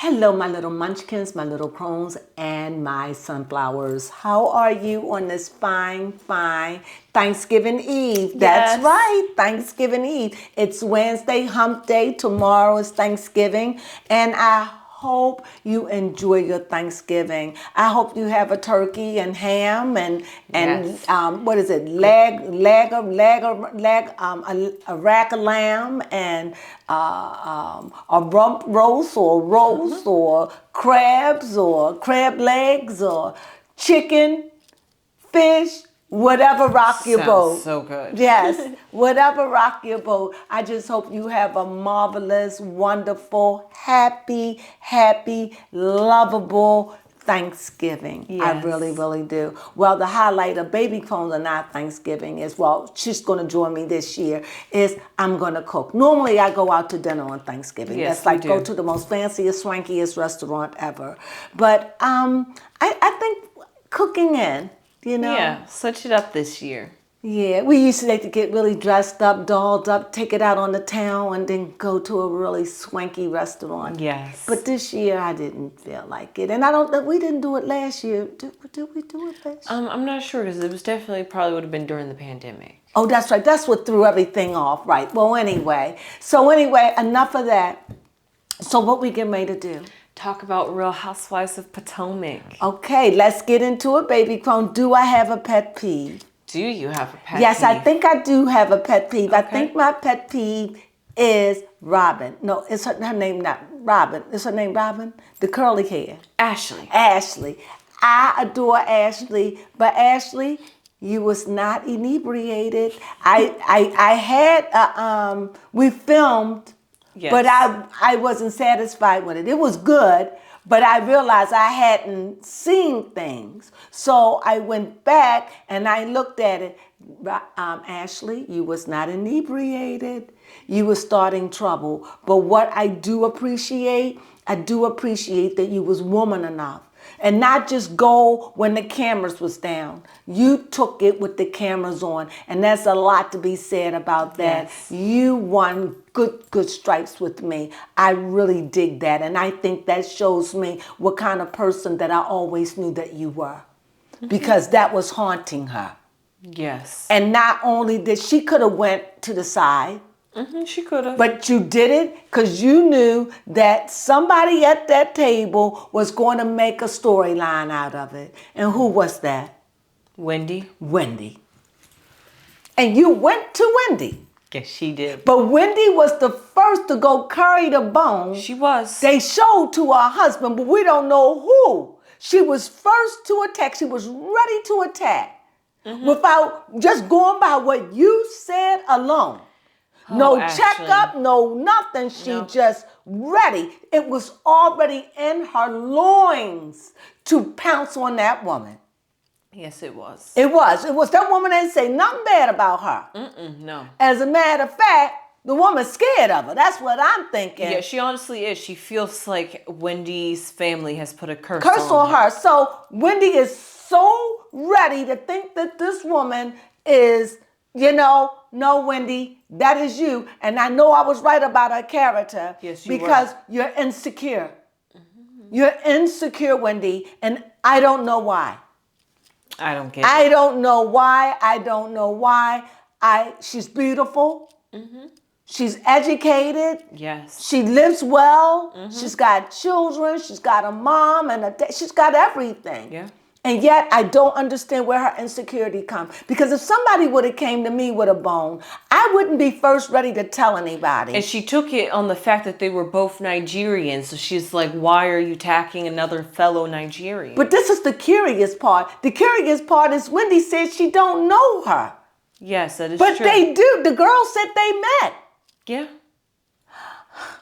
Hello, my little munchkins, my little crones, and my sunflowers. How are you on this fine Thanksgiving Eve? That's Yes. right, Thanksgiving Eve. It's Wednesday, hump day. Tomorrow is Thanksgiving, and I hope you enjoy your Thanksgiving. I hope you have a turkey and ham and Yes. what is it? A rack of lamb and a rump roast or roast or crabs or crab legs or chicken, fish, whatever rock your boat. Sounds so good. Yes, whatever rock your boat. I just hope you have a marvelous, wonderful, happy, lovable Thanksgiving. I Yes. really do. Well, the highlight of Baby Crones and our Thanksgiving is, well, she's going to join me this year, is I'm going to cook. Normally, I go out to dinner on Thanksgiving. Yes, That's like we go do. to the most fanciest, swankiest restaurant ever. But I think cooking in, Yeah, switch it up this year. yeah, we used to like to get really dressed up, dolled up, take it out on the town, and then go to a really swanky restaurant. Yes. But this year I didn't feel like it, and I don't. We didn't do it last year. Did we do it last year? I'm not sure because it was definitely probably would have been during the pandemic. Oh, that's right. That's what threw everything off. Right. Well, anyway. Enough of that. So what we getting ready to do? Talk about Real Housewives of Potomac. Okay, let's get into it, baby crone. Do I have a pet peeve? Do you have a pet Yes, I peeve? think I do have a pet peeve. I Okay. think my pet peeve is Robin. No, it's her name not Robin. Is her name Robin? The curly hair. Ashley. Ashley. I adore Ashley, but Ashley, you was not inebriated. I had we filmed, Yes. but I wasn't satisfied with it. It was good, but I realized I hadn't seen things. So I went back and I looked at it. Ashley, you was not inebriated. You were starting trouble. But what I do appreciate that you was woman enough. And not just go when the cameras was down. You took it with the cameras on. And there's a lot to be said about that. Yes. You won good stripes with me. I really dig that. And I think that shows me what kind of person that I always knew that you were. Because that was haunting her. Yes. And not only did she could have went to the side, She could have. but you did it because you knew that somebody at that table was going to make a storyline out of it. And who was that? Wendy. Wendy. And you went to Wendy. Yes, she did. But Wendy was the first to go carry the bone. She was. They showed to her husband, but we don't know who. She was first to attack. She was ready to attack without just going by what you said alone. No Ashley. checkup, no nothing. She No. just ready. It was already in her loins to pounce on that woman. Yes, it was. It was. That woman didn't say nothing bad about her. No. As a matter of fact, the woman's scared of her. That's what I'm thinking. Yeah, she honestly is. She feels like Wendy's family has put a curse On her. So Wendy is so ready to think that this woman is, no, Wendy, that is you. And I know I was right about her character. Yes, you because were. you're insecure. You're insecure, Wendy, and I don't know why. I don't get it. I don't know why. She's beautiful. She's educated. Yes. She lives well. She's got children. She's got a mom and she's got everything. Yeah. And yet I don't understand where her insecurity comes. Because if somebody would have came to me with a bone, I wouldn't be first ready to tell anybody. And she took it on the fact that they were both Nigerians. So she's like, why are you attacking another fellow Nigerian? But this is the curious part. The curious part is Wendy said she don't know her. Yes, that is But true. they do. The girl said they met. Yeah.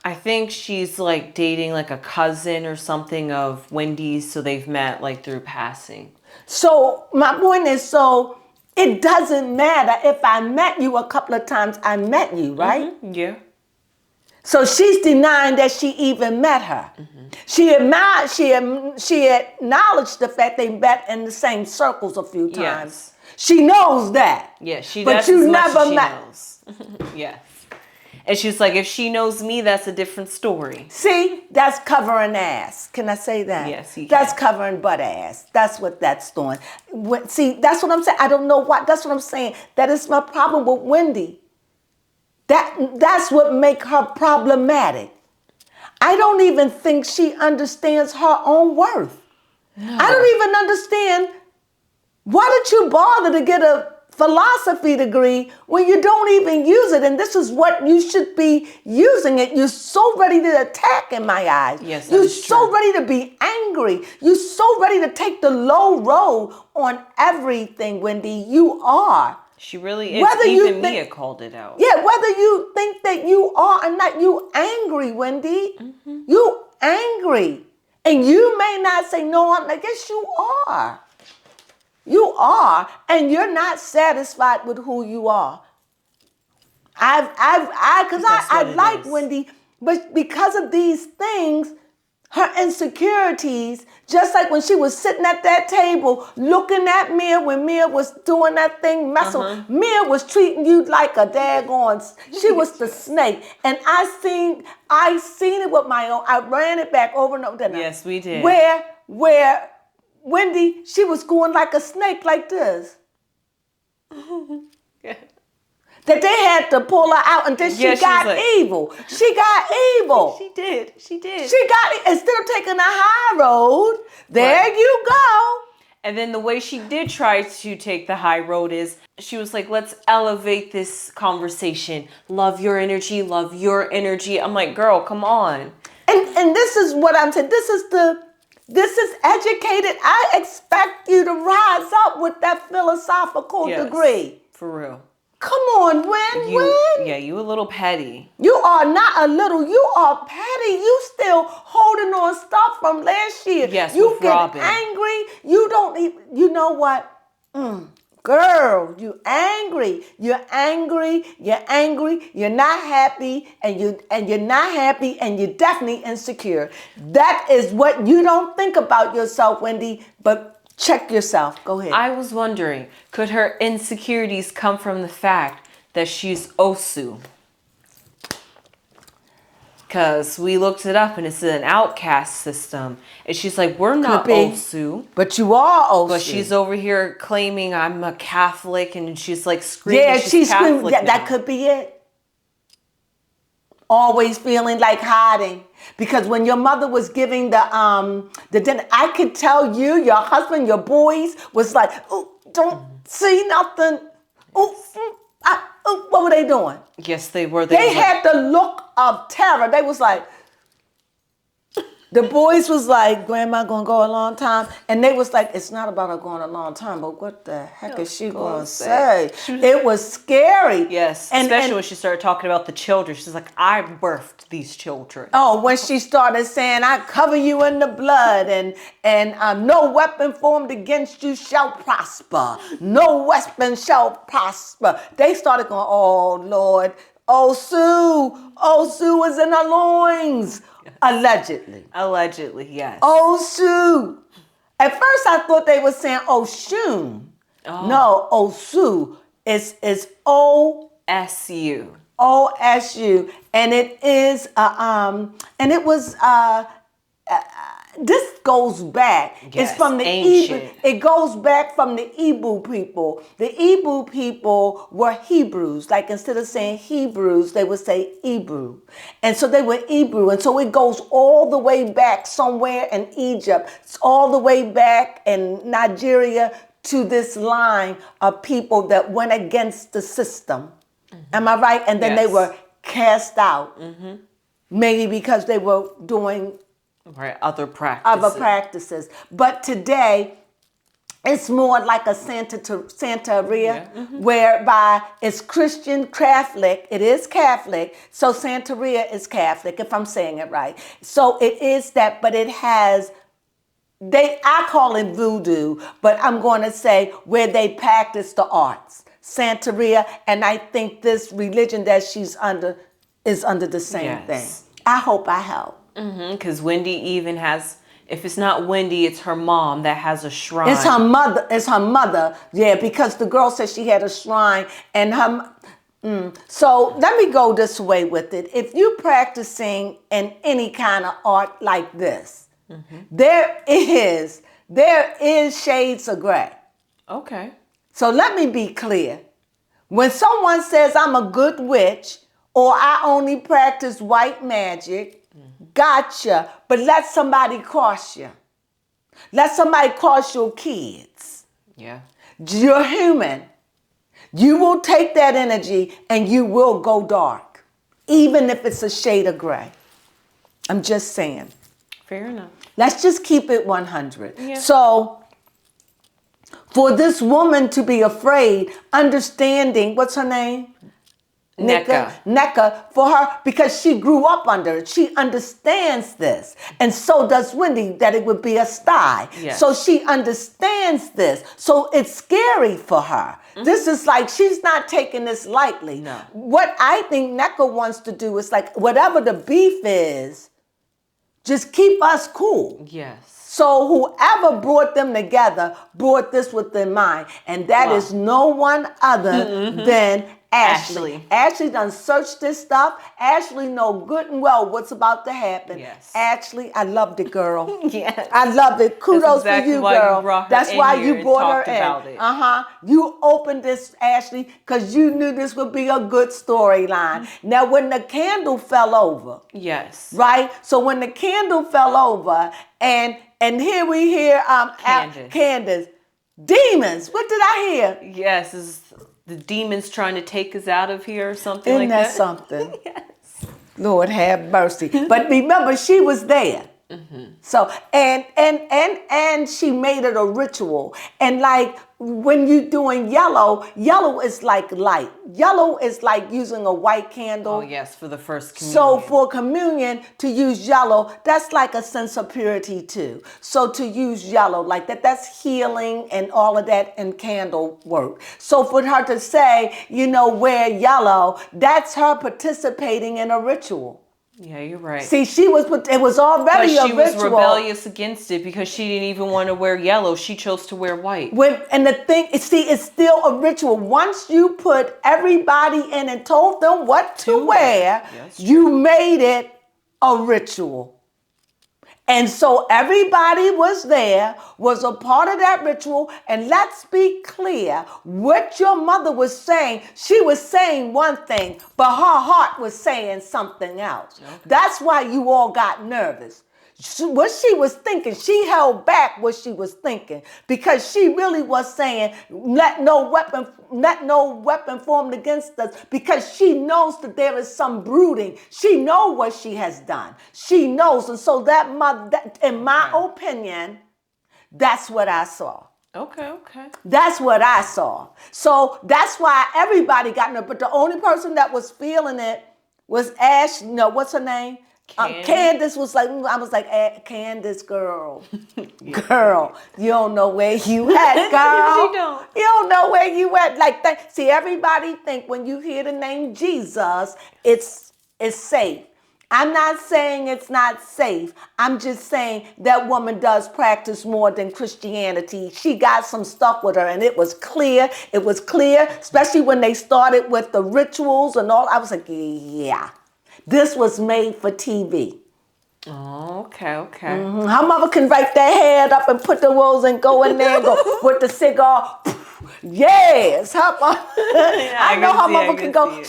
I think she's like dating like a cousin or something of Wendy's. So they've met like through passing. So my point is, so it doesn't matter if I met you a couple of times, I met you, right? Yeah. So she's denying that she even met her. She acknowledged the fact they met in the same circles a few times. Yes. She knows that. Yeah, she But that's you as much never as she met. knows. Yes. And she's like, if she knows me, that's a different story. See, that's covering ass. Can I say that? Yes, you can. That's covering butt ass. That's what that's doing. See, that's what I'm saying. I don't know why. That's what I'm saying. That is my problem with Wendy. That's what makes her problematic. I don't even think she understands her own worth. No. I don't even understand. Why did you bother to get a philosophy degree when you don't even use it? And this is what you should be using it. You're so ready to attack in my eyes. Yes, you're so ready to be angry. You're so ready to take the low road on everything, Wendy. You are. She really is. Whether even Mia called it out. Yeah, whether you think that you are or not, you angry, Wendy. Mm-hmm. You angry. And you may not say, no, I guess you are. You are, and you're not satisfied with who you are. I like Wendy, but because of these things, her insecurities, just like when she was sitting at that table looking at Mia when Mia was doing that thing, Mia was treating you like a daggone, she was the snake. And I seen it with my own, I ran it back over and over. Yes, we did. Where Wendy, she was going like a snake like this. Yeah. That they had to pull her out and then she got evil. She got evil. She did. She got it. Instead of taking the high road, there you go. And then the way she did try to take the high road is she was like, let's elevate this conversation. Love your energy. Love your energy. I'm like, girl, come on. And this is what I'm saying. This is educated. I expect you to rise up with that philosophical degree. For real. Come on, Win. Yeah, you a little petty. You are not a little. You are petty. You still holding on stuff from last year. Yes, you get Robin. Angry. You don't even. You know what? Girl, you angry. You're angry. You're angry. You're not happy, and you're not happy, and you're definitely insecure. That is what you don't think about yourself, Wendy. But check yourself. Go ahead. I was wondering, could her insecurities come from the fact that she's Osu? Because we looked it up and it's an outcast system. And she's like, we're not Osu. But you are Osu. But she's over here claiming I'm a Catholic and she's like screaming. Yeah, she's Catholic screaming. That could be it. Always feeling like hiding. Because when your mother was giving the dinner, I could tell you, your husband, your boys was like, oh, don't see nothing. What were they doing? Yes, they were. They had the look of terror. They was like, the boys was like, Grandma gonna go a long time. And they was like, it's not about her going a long time, but what the heck is she gonna say? It was scary. Yes, especially when she started talking about the children. She's like, I birthed these children. Oh, when she started saying, I cover you in the blood and no weapon formed against you shall prosper. No weapon shall prosper. They started going, oh, Lord, Osu is in her loins. Allegedly. Allegedly, yes. Osu. At first I thought they were saying Oshun. Oh. No, Osu. It's O-S-U. O-S-U. And it is, and it was, this goes back. Yes, it's from the ancient. It goes back from the Ibu people. The Ibu people were Hebrews. Like instead of saying Hebrews, they would say Hebrew. And so they were Hebrew. And so it goes all the way back somewhere in Egypt. It's all the way back in Nigeria to this line of people that went against the system. Mm-hmm. Am I right? And then they were cast out. Mm-hmm. Maybe because they were doing other practices. But today, it's more like a Santeria, whereby it's Christian Catholic. It is Catholic. So Santeria is Catholic, if I'm saying it right. So it is that, but it has, I call it voodoo, but I'm going to say where they practice the arts. Santeria, and I think this religion that she's under is under the same thing. I hope I help. Because Wendy even has, if it's not Wendy, it's her mom that has a shrine. It's her mother. Yeah, because the girl said she had a shrine, and So let me go this way with it. If you're practicing in any kind of art like this, there is shades of gray. Okay. So let me be clear. When someone says I'm a good witch or I only practice white magic, gotcha. But let somebody cross you. Let somebody cross your kids. Yeah. You're human. You will take that energy and you will go dark, even if it's a shade of gray. I'm just saying. Fair enough. Let's just keep it 100. Yeah. So for this woman to be afraid, understanding, what's her name? Nneka, for her, because she grew up under it. She understands this. And so does Wendy, that it would be a sty. Yes. So she understands this. So it's scary for her. This is like, she's not taking this lightly. No. What I think Nneka wants to do is like, whatever the beef is, just keep us cool. Yes. So whoever brought them together brought this with in mind. And that is no one other than Ashley. Ashley done searched this stuff. Ashley know good and well what's about to happen. Yes. Ashley, I loved it, girl. Yes. I loved it. Kudos exactly for you, why girl. You brought her That's in why here you brought her about in. it. You opened this, Ashley, because you knew this would be a good storyline. Now, when the candle fell over, Yes. right? So when the candle fell over, and here we hear Candace, demons. What did I hear? Yes, is the demons trying to take us out of here or something Isn't like that that? something? Yes. Lord have mercy. But remember, she was there. So and she made it a ritual. And like when you're doing yellow is like light. Yellow is like using a white candle. Oh yes, for the first communion. So for communion, to use yellow, that's like a sense of purity too. So to use yellow like that, that's healing and all of that in candle work. So for her to say, wear yellow, that's her participating in a ritual. Yeah, you're right. See, it was already a ritual. But she was rebellious against it because she didn't even want to wear yellow. She chose to wear white. And the thing, it's still a ritual. Once you put everybody in and told them what to wear, you made it a ritual. And so everybody was there, was a part of that ritual. And let's be clear, what your mother was saying, she was saying one thing, but her heart was saying something else. Okay. That's why you all got nervous. What she was thinking, she held back what she was thinking because she really was saying, let no weapon formed against us, because she knows that there is some brooding. She knows what she has done. She knows. And so that mother, in my opinion, that's what I saw. Okay. That's what I saw. So that's why everybody got nervous. But the only person that was feeling it was Ash. What's her name? Candace was like, I was like, Candace, girl, girl, you don't know where you at, girl. You don't know where you at. Like, see, everybody think when you hear the name Jesus, it's safe. I'm not saying it's not safe. I'm just saying that woman does practice more than Christianity. She got some stuff with her, and it was clear. It was clear, especially when they started with the rituals and all. I was like, yeah. This was made for TV. Oh, okay. Her mother can write their head up and put the rolls and go in there and go with the cigar. Yes. I know her mother can go.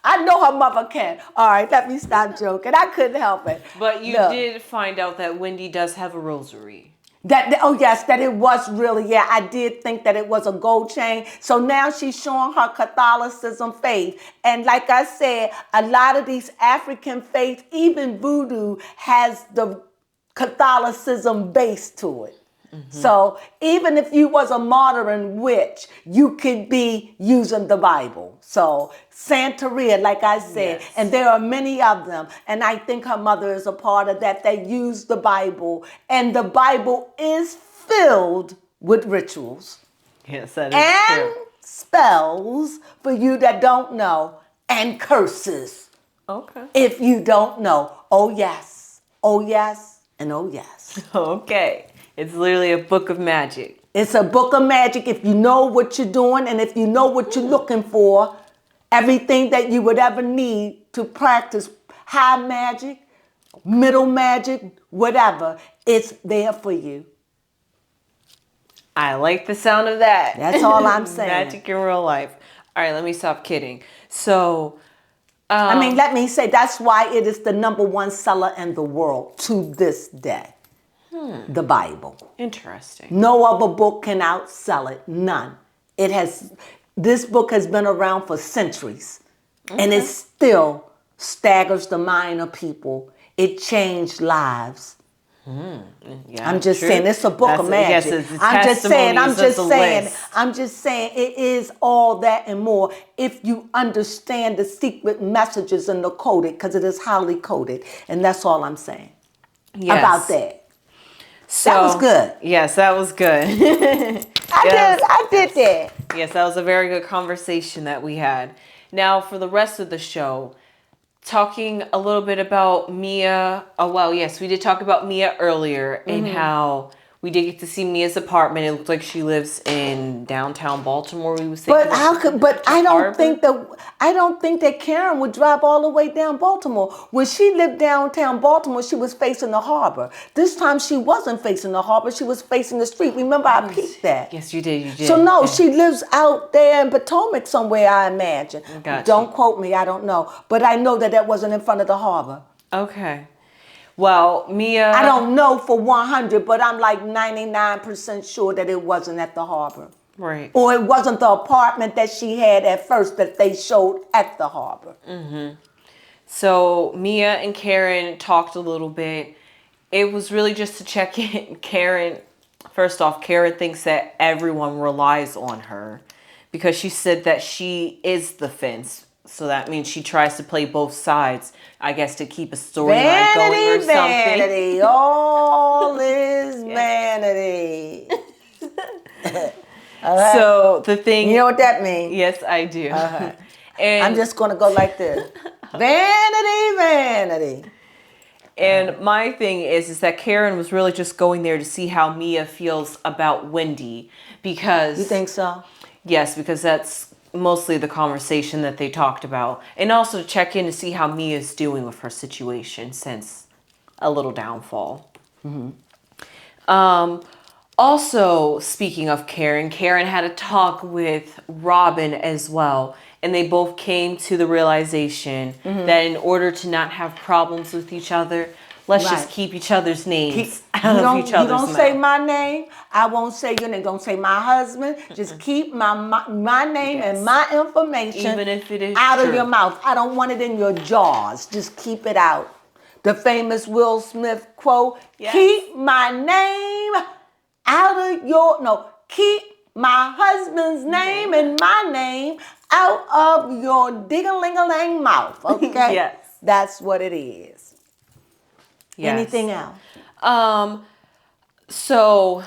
I know her mother can. All right, let me stop joking. I couldn't help it. But you did find out that Wendy does have a rosary. That it was really, I did think that it was a gold chain. So now she's showing her Catholicism faith. And like I said, a lot of these African faiths, even voodoo, has the Catholicism base to it. So even if you was a modern witch, you could be using the Bible. So Santeria, like I said, and there are many of them. And I think her mother is a part of that. They use the Bible, and the Bible is filled with rituals. Yes, that is true. And spells, for you that don't know, and curses. Okay. If you don't know. Oh yes, and oh yes. Okay. It's literally a book of magic. It's a book of magic if you know what you're doing and if you know what you're looking for. Everything that you would ever need to practice high magic, middle magic, whatever, it's there for you. I like the sound of that. That's all I'm saying. Magic in real life. All right, let me stop kidding. So, let me say, that's why it is the #1 seller in the world to this day. The Bible. Interesting. No other book can outsell it. None. This book has been around for centuries. Okay. And it still staggers the mind of people. It changed lives. Yeah, I'm just saying, it's a book of magic. Yes, it's I'm just saying, list. It is all that and more if you understand the secret messages and the coded, because it is highly coded. And that's all I'm saying about that. So, that was good. Yes, that was good. I did that. Yes, that was a very good conversation that we had. Now, for the rest of the show, talking a little bit about Mia. Oh, well, yes, we did talk about Mia earlier and how we did get to see Mia's apartment. It looked like she lives in downtown Baltimore. We was thinking, I don't think that Karen would drive all the way down Baltimore. When she lived downtown Baltimore, she was facing the harbor. This time she wasn't facing the harbor. She was facing the street. Remember, I peeped that. Yes, you did. So no, she lives out there in Potomac somewhere, I imagine. Don't quote me. I don't know, but I know that wasn't in front of the harbor. Okay. Well, Mia... I don't know for 100, but I'm like 99% sure that it wasn't at the harbor. Right. Or it wasn't the apartment that she had at first that they showed at the harbor. Mm-hmm. So Mia and Karen talked a little bit. It was really just to check in. Karen, first off, Karen thinks that everyone relies on her because she said that she is the fence. So that means she tries to play both sides, I guess, to keep a storyline going or something. Vanity, all is vanity. So the thing... You know what that means? Yes, I do. And I'm just going to go like this. Vanity, vanity. And my thing is that Karen was really just going there to see how Mia feels about Wendy. Because... You think so? Yes, because that's mostly the conversation that they talked about, and also to check in to see how Mia's doing with her situation since a little downfall. Also, speaking of Karen had a talk with Robin as well, and they both came to the realization that in order to not have problems with each other, let's just keep each other's names out of each other's mouth. You don't say my name. I won't say your name. Don't say my husband. Just keep my name and my information even if it is out of your mouth. I don't want it in your jaws. Just keep it out. The famous Will Smith quote, keep my name out of your... No, keep my husband's name and my name out of your ding-a-ling-a-lang mouth. Okay? Yes. That's what it is. Yes. Anything else? So,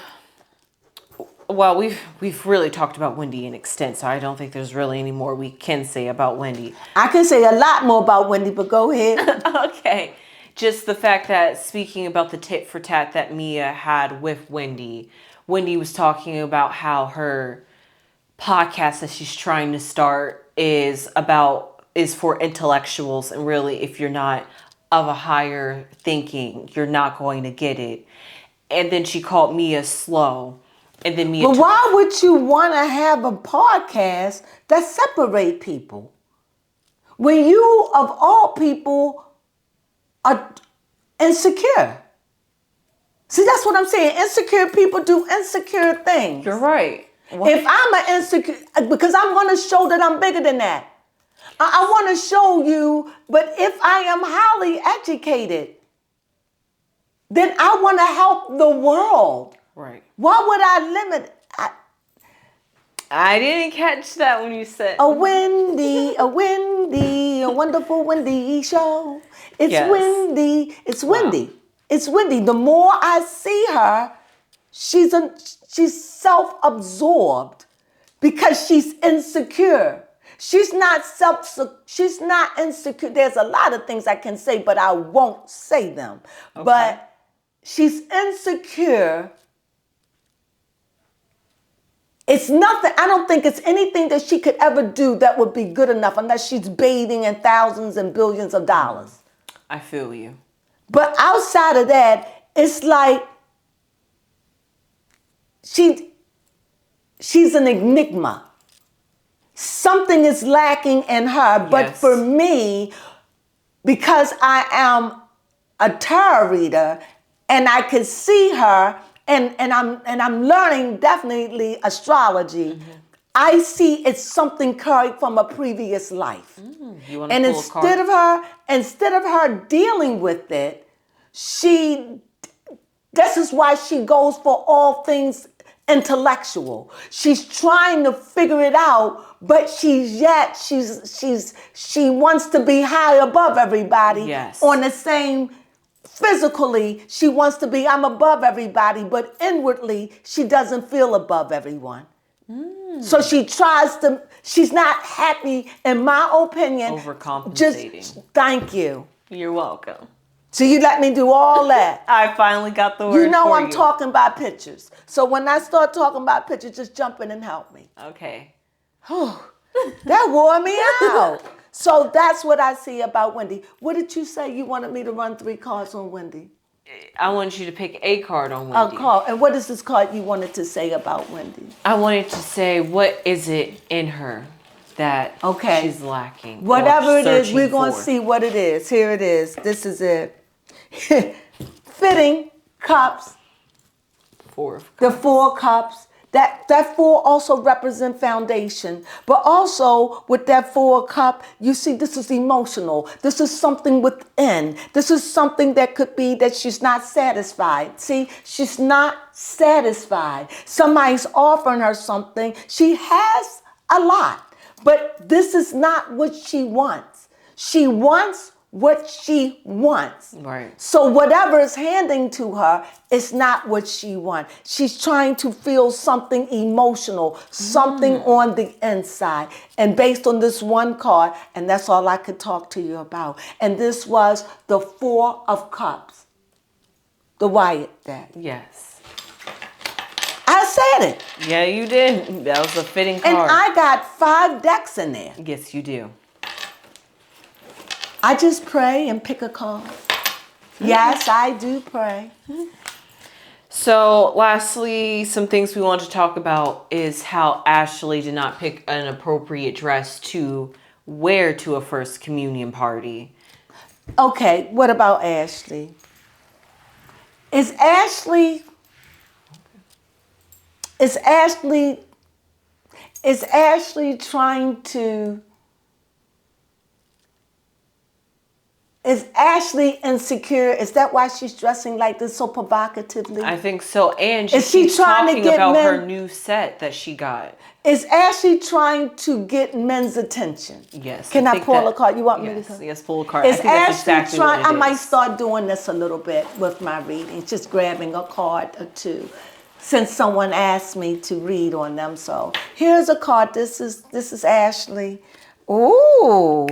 well, we've really talked about Wendy in extent, so I don't think there's really any more we can say about Wendy. I can say a lot more about Wendy, but go ahead. Okay. Just the fact that, speaking about the tit for tat that Mia had with Wendy was talking about how her podcast that she's trying to start is for intellectuals, and really, if you're not of a higher thinking, you're not going to get it. And then she called Mia slow. And then Mia... But why would you want to have a podcast that separate people? When you, of all people, are insecure. See, that's what I'm saying. Insecure people do insecure things. You're right. If I'm an insecure... Because I'm going to show that I'm bigger than that. I want to show you, but if I am highly educated, then I want to help the world. Right. Why would I limit? I didn't catch that when you said... A wonderful Wendy show. It's Wendy. It's Wendy. Wow. It's Wendy. The more I see her, she's self-absorbed because she's insecure. She's not insecure. There's a lot of things I can say, but I won't say them. Okay. But she's insecure It's nothing. I don't think it's anything that she could ever do that would be good enough unless she's bathing in thousands and billions of dollars. I feel you. But outside of that, it's like she's an enigma. Something is lacking in her. But Yes. for me, because I am a tarot reader and I can see her, and I'm learning definitely astrology. I see it's something carried from a previous life. You want to And pull a card? instead of her dealing with it, this is why she goes for all things intellectual. She's trying to figure it out, but she wants to be high above everybody. Yes. On the same physically, she wants to be I'm above everybody, but inwardly she doesn't feel above everyone. So she's not happy, in my opinion. Overcompensating. Thank you. You're welcome. So you let me do all that. I finally got the word You know for I'm talking about pictures. So when I start talking about pictures, just jump in and help me. Okay. That wore me out. So that's what I see about Wendy. What did you say? You wanted me to run 3 cards on Wendy? I wanted you to pick a card on Wendy. A card. And what is this card you wanted to say about Wendy? I wanted to say, what is it in her that she's lacking? Whatever or it is, we're searching going to for? see what it is. Here it is. This is it. Fitting cups. 4 of The Cups. 4 cups. That 4 also represent foundation. But also with that 4 cup, you see this is emotional. This is something within. This is something that could be that she's not satisfied. See, she's not satisfied. Somebody's offering her something. She has a lot, but this is not what she wants. She wants what she wants. Right. So whatever is handing to her is not what she wants. She's trying to feel something emotional, something on the inside. And based on this one card, and that's all I could talk to you about. And this was the 4 of Cups. The Wyatt deck. Yes. I said it. Yeah, you did. That was a fitting And card. I got 5 decks in there. Yes, you do. I just pray and pick a card. Yes, I do pray. So, lastly, some things we want to talk about is how Ashley did not pick an appropriate dress to wear to a first communion party. Okay, what about Ashley? Is Ashley trying to... Is Ashley insecure? Is that why she's dressing like this so provocatively? I think so. And Is she keeps trying to talking get about men- her new set that she got. Is Ashley trying to get men's attention? Yes. Can I think 4 that- a card? You want me yes, to? yes, pull a card. Is I think that's Ashley exactly trying? what it I might is. start doing this a little bit with my readings, just grabbing a card or 2, since someone asked me to read on them. So here's a card. This is Ashley. Ooh,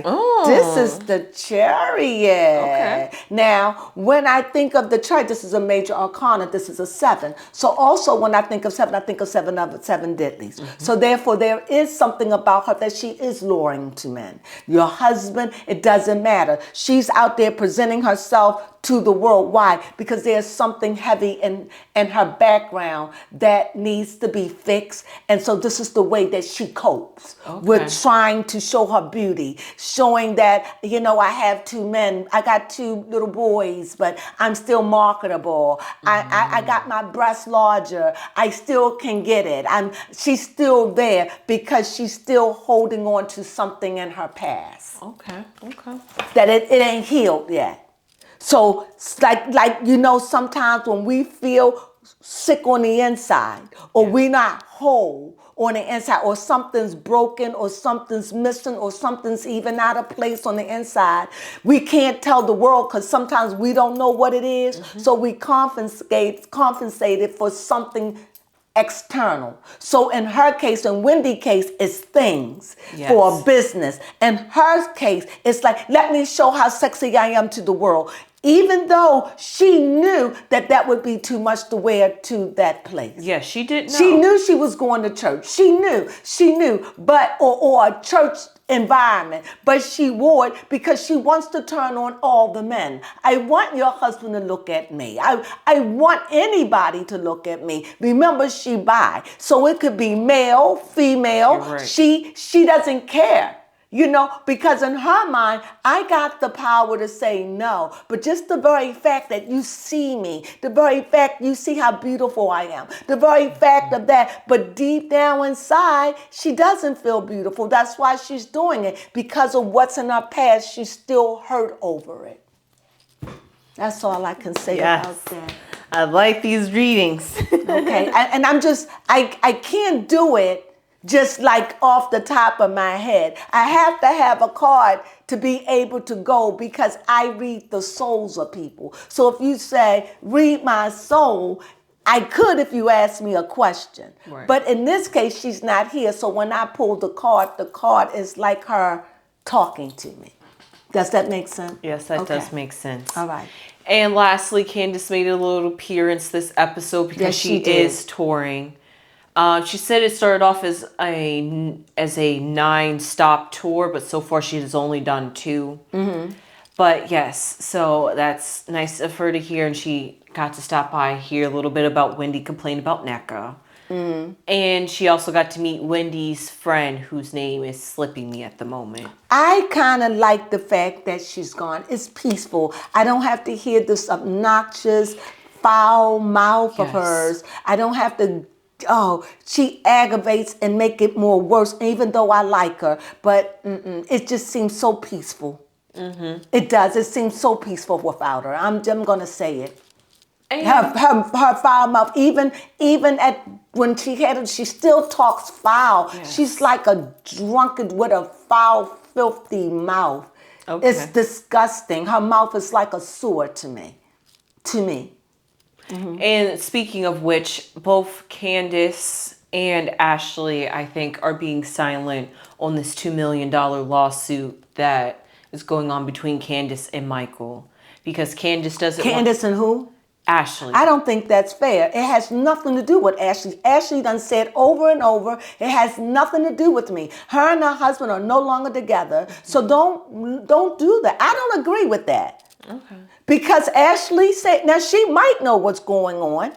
this is the Chariot. Okay. Now, when I think of the Chariot, this is a major arcana. This is a 7. So also when I think of 7, I think of 7 diddlies. So therefore, there is something about her that she is luring to men. Your husband, it doesn't matter. She's out there presenting herself to the world. Why? Because there's something heavy in her background that needs to be fixed. And so this is the way that she copes with trying to show her beauty, showing that, I have 2 men, I got 2 little boys, but I'm still marketable. I got my breasts larger. I still can get it. She's still there because she's still holding on to something in her past. Okay. That it ain't healed yet. So sometimes when we feel sick on the inside, or we're not whole on the inside, or something's broken, or something's missing, or something's even out of place on the inside, we can't tell the world because sometimes we don't know what it is. So we compensate it for something external. So in her case, in Wendy's case, it's things for a business. In her case, it's like, let me show how sexy I am to the world. even though she knew that that would be too much to wear to that place. Yeah, she didn't know. She knew she was going to church. She knew, but, or a church environment, but she wore it because she wants to turn on all the men. I want your husband to look at me. I want anybody to look at me. Remember, she bi, so it could be male, female. You're right. She doesn't care. You know, because in her mind, I got the power to say no. But just the very fact that you see me, the very fact you see how beautiful I am, the very fact of that, but deep down inside, she doesn't feel beautiful. That's why she's doing it. Because of what's in her past, she's still hurt over it. That's all I can say about that. I like these readings. Okay, and I can't do it just like off the top of my head. I have to have a card to be able to go because I read the souls of people. So if you say, read my soul, I could if you ask me a question. Right. But in this case, she's not here. So when I pull the card is like her talking to me. Does that make sense? Yes, that does make sense. All right. And lastly, Candace made a little appearance this episode because she is touring. She said it started off as a 9-stop tour, but so far she has only done 2. Mm-hmm. But yes, so that's nice of her to hear, and she got to stop by, hear a little bit about Wendy complain about NECA. Mm-hmm. And she also got to meet Wendy's friend, whose name is slipping me at the moment. I kind of like the fact that she's gone. It's peaceful. I don't have to hear this obnoxious, foul mouth of hers. I don't have to... Oh, she aggravates and make it more worse, even though I like her. But it just seems so peaceful. Mm-hmm. It does. It seems so peaceful without her. I'm going to say it. Her foul mouth, even at when she had it, she still talks foul. Yes. She's like a drunkard with a foul, filthy mouth. Okay. It's disgusting. Her mouth is like a sewer to me. Mm-hmm. And speaking of which, both Candace and Ashley, I think, are being silent on this $2 million lawsuit that is going on between Candace and Michael. Because Candace doesn't Candace and who? Ashley. I don't think that's fair. It has nothing to do with Ashley. Ashley done said over and over, it has nothing to do with me. Her and her husband are no longer together. So don't do that. I don't agree with that. Okay. Because Ashley said, now she might know what's going on,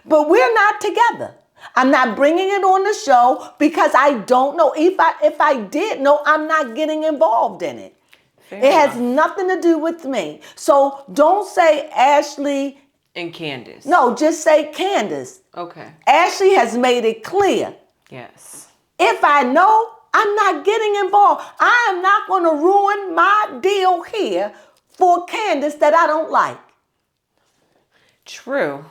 but we're not together. I'm not bringing it on the show because I don't know. If I did know, I'm not getting involved in it. Fair enough. Has nothing to do with me. So don't say Ashley and Candace. No, just say Candace. Okay. Ashley has made it clear. Yes. If I know, I'm not getting involved. I am not going to ruin my deal here for Candace that I don't like. True.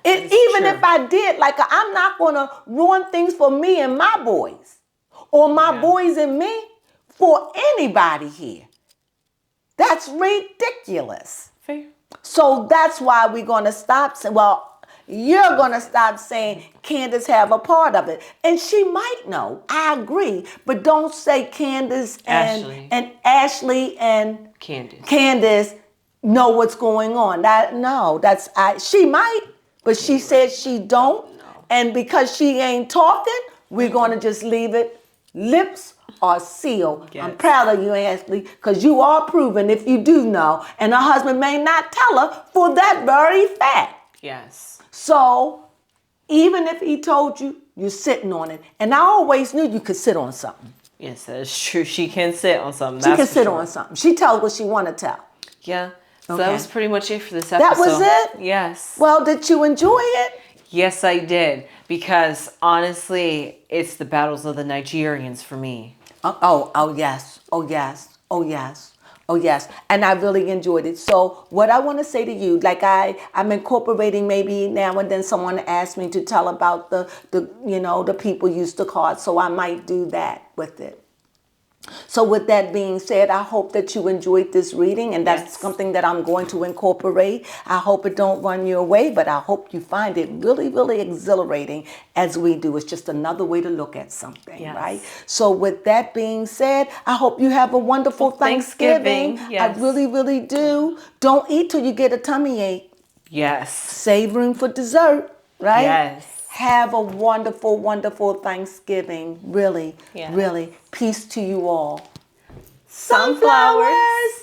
Even if I did like her, I'm not going to ruin things for me and my boys or my boys and me for anybody here. That's ridiculous. Fair. So that's why we're going to stop saying, you're going to stop saying Candace have a part of it. And she might know. I agree. But don't say Candace and Ashley and Candace know what's going on. She might, but she said she don't. No. And because she ain't talking, we're going to just leave it lips are sealed. Yes. I'm proud of you, Ashley, because you are proven if you do know. And her husband may not tell her for that very fact. Yes. So even if he told you, you're sitting on it. And I always knew you could sit on something. Yes, that's true. She can sit on something. She can sit on something. She tells what she want to tell. Yeah. So that was pretty much it for this episode. That was it? Yes. Well, did you enjoy it? Yes, I did. Because honestly, it's the battles of the Nigerians for me. Oh, yes. And I really enjoyed it. So what I want to say to you, like I'm incorporating maybe now and then someone asked me to tell about the people used to call it. So I might do that with it. So with that being said, I hope that you enjoyed this reading, and that's Yes. something that I'm going to incorporate. I hope it don't run you away, but I hope you find it really, really exhilarating as we do. It's just another way to look at something, Yes. right? So with that being said, I hope you have a wonderful Thanksgiving. Yes. I really, really do. Don't eat till you get a tummy ache. Yes. Savoring for dessert, right? Yes. Have a wonderful, wonderful Thanksgiving. Really, Yes. really. Peace to you all. Sunflowers.